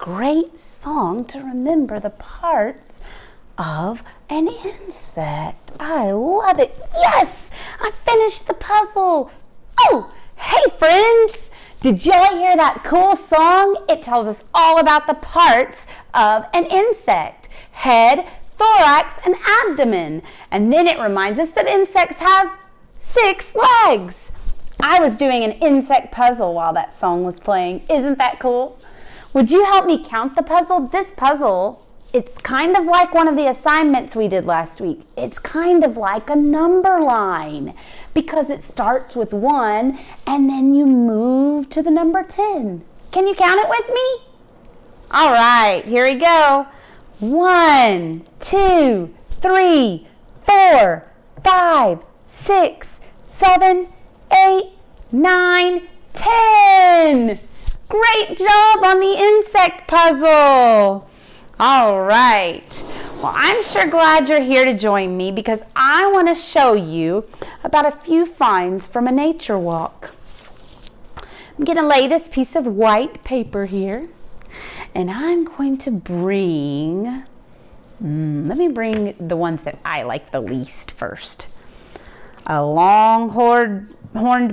great song to remember the parts of an insect. I love it. Yes, I finished the puzzle. Oh, hey friends. Did y'all hear that cool song? It tells us all about the parts of an insect. Head, thorax, and abdomen. And then it reminds us that insects have 6 legs. I was doing an insect puzzle while that song was playing. Isn't that cool? Would you help me count the puzzle? This puzzle, it's kind of like one of the assignments we did last week. It's kind of like a number line because it starts with 1 and then you move to the number 10. Can you count it with me? All right, here we go. 1, 2, 3, 4, 5, 6, 7, 8, 9, 10. Great job on the insect puzzle. All right. Well, I'm sure glad you're here to join me because I want to show you about a few finds from a nature walk. I'm going to lay this piece of white paper here, and I'm going to bring, let me bring the ones that I like the least first. A longhorned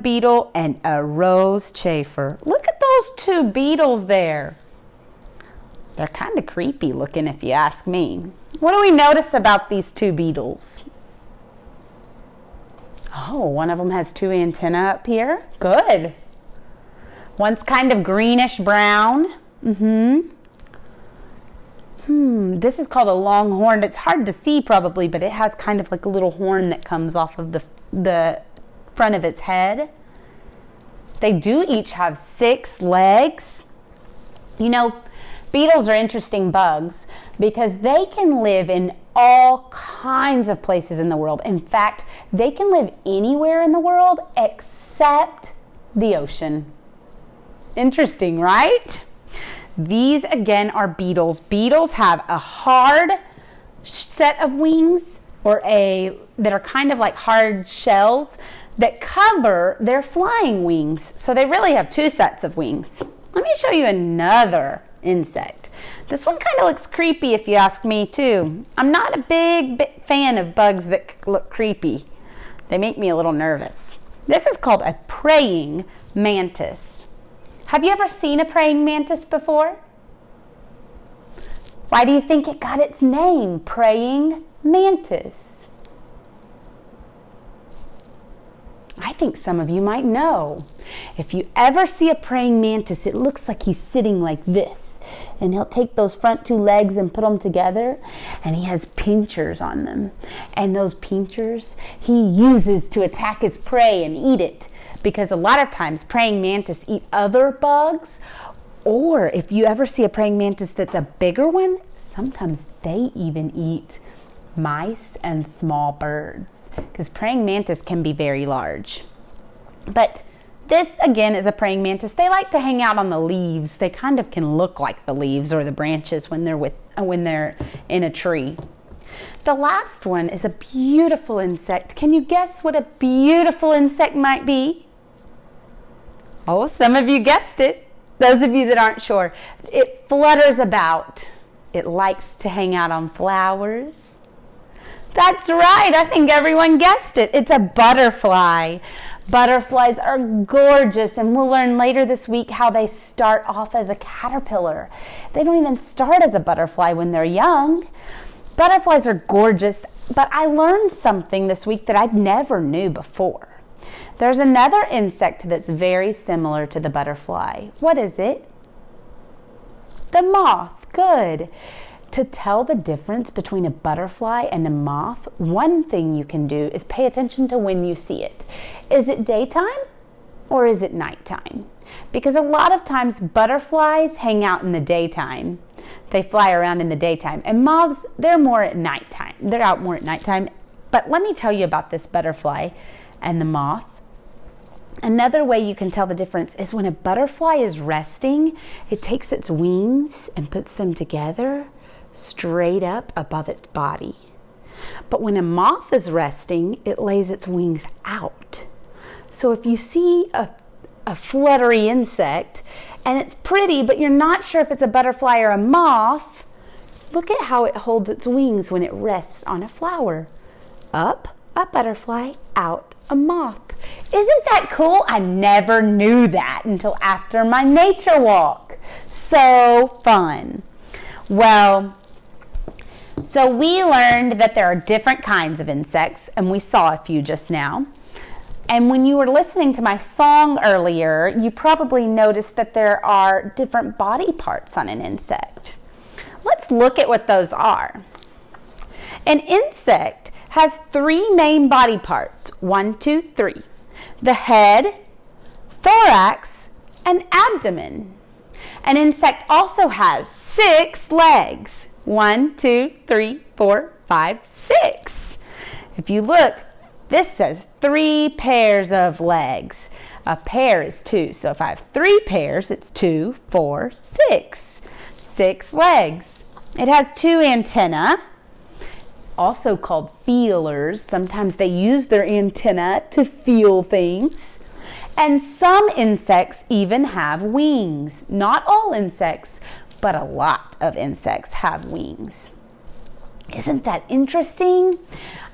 beetle and a rose chafer. Look at those 2 beetles there. They're kind of creepy looking if you ask me. What do we notice about these 2 beetles? Oh, one of them has 2 antennae up here. Good. One's kind of greenish brown. This is called a longhorned. It's hard to see probably, but it has kind of like a little horn that comes off of the front of its head. They do each have 6 legs. You know, beetles are interesting bugs because they can live in all kinds of places in the world. In fact, they can live anywhere in the world except the ocean. Interesting, right? These again are beetles. Beetles have a hard set of wings that are kind of like hard shells that cover their flying wings. So they really have 2 sets of wings. Let me show you another insect. This one kind of looks creepy if you ask me too. I'm not a big fan of bugs that look creepy. They make me a little nervous. This is called a praying mantis. Have you ever seen a praying mantis before? Why do you think it got its name, praying mantis? I think some of you might know. If you ever see a praying mantis, it looks like he's sitting like this. And he'll take those front 2 legs and put them together, and he has pinchers on them. And those pinchers he uses to attack his prey and eat it. Because a lot of times praying mantis eat other bugs, or if you ever see a praying mantis that's a bigger one, sometimes they even eat mice and small birds, because praying mantis can be very large. But this again is a praying mantis. They like to hang out on the leaves. They kind of can look like the leaves or the branches when they're in a tree. The last one is a beautiful insect. Can you guess what a beautiful insect might be? Oh, some of you guessed it. Those of you that aren't sure, it flutters about. It likes to hang out on flowers. That's right. I think everyone guessed it. It's a butterfly. Butterflies are gorgeous, and we'll learn later this week how they start off as a caterpillar. They don't even start as a butterfly when they're young. Butterflies are gorgeous, but I learned something this week that I never knew before. There's another insect that's very similar to the butterfly. What is it? The moth. Good. To tell the difference between a butterfly and a moth, one thing you can do is pay attention to when you see it. Is it daytime or is it nighttime? Because a lot of times butterflies hang out in the daytime. They fly around in the daytime. And moths, they're more at nighttime. They're out more at nighttime. But let me tell you about this butterfly and the moth. Another way you can tell the difference is when a butterfly is resting, it takes its wings and puts them together straight up above its body. But when a moth is resting, it lays its wings out. So if you see a fluttery insect, and it's pretty, but you're not sure if it's a butterfly or a moth. Look at how it holds its wings when it rests on a flower. Up, a butterfly, out, a moth. Isn't that cool? I never knew that until after my nature walk. So fun. Well, so we learned that there are different kinds of insects, and we saw a few just now. And when you were listening to my song earlier, you probably noticed that there are different body parts on an insect. Let's look at what those are. An insect has 3 main body parts. 1, 2, 3. The head, thorax, and abdomen. An insect also has 6 legs. 1, 2, 3, 4, 5, 6. If you look, this says 3 pairs of legs. A pair is 2. So if I have 3 pairs, it's 2, 4, 6. 6 legs. It has 2 antennae, also called feelers. Sometimes they use their antenna to feel things. And some insects even have wings. Not all insects, but a lot of insects have wings. Isn't that interesting?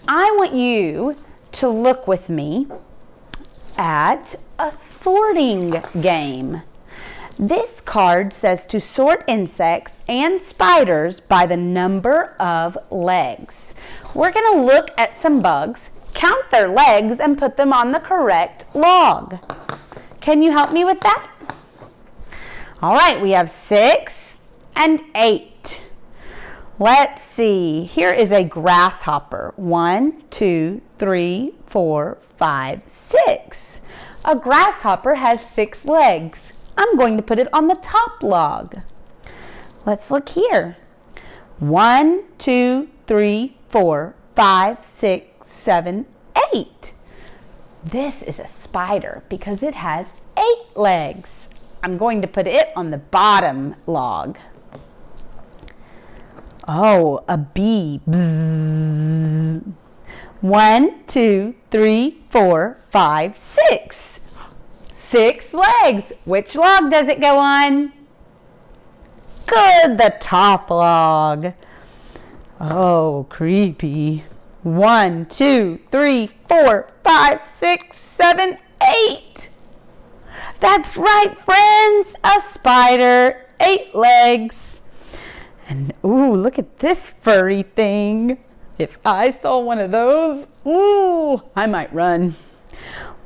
I want you to look with me at a sorting game. This card says to sort insects and spiders by the number of legs. We're going to look at some bugs, count their legs, and put them on the correct log. Can you help me with that? All right, we have 6 and 8. Let's see. Here is a grasshopper. 1, 2, 3, 4, 5, 6. A grasshopper has 6 legs. I'm going to put it on the top log. Let's look here. 1, 2, 3, 4, 5, 6, 7, 8. This is a spider because it has 8 legs. I'm going to put it on the bottom log. Oh, a bee. Bzzz. 1, 2, 3, 4, 5, 6. 6 legs. Which log does it go on? Good, the top log. Oh, creepy. 1, 2, 3, 4, 5, 6, 7, 8. That's right, friends. A spider, 8 legs. And ooh, look at this furry thing. If I saw one of those, ooh, I might run.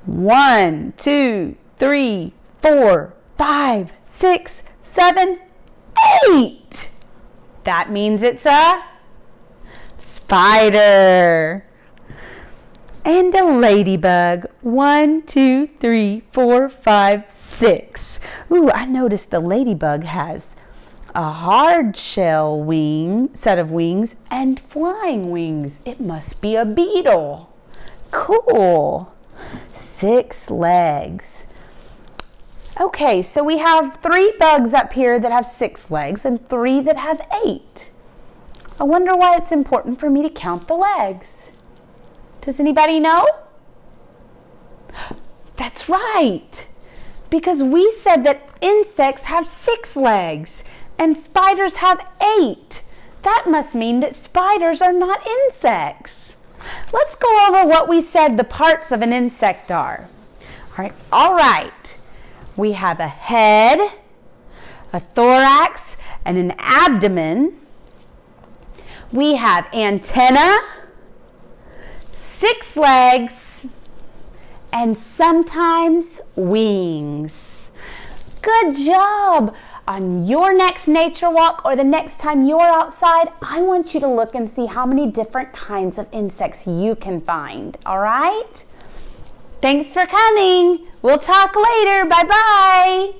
1, 2, 3, 4, 5, 6, 7, 8. That means it's a spider. And a ladybug. 1, 2, 3, 4, 5, 6. Ooh, I noticed the ladybug has a hard shell set of wings and flying wings. It must be a beetle. Cool. 6 legs. Okay, so we have 3 bugs up here that have 6 legs and 3 that have 8. I wonder why it's important for me to count the legs. Does anybody know? That's right, because we said that insects have 6 legs and spiders have 8. That must mean that spiders are not insects. Let's go over what we said the parts of an insect are. All right. We have a head, a thorax, and an abdomen. We have antenna, 6 legs, and sometimes wings. Good job! On your next nature walk or the next time you're outside, I want you to look and see how many different kinds of insects you can find, all right? Thanks for coming. We'll talk later. Bye-bye.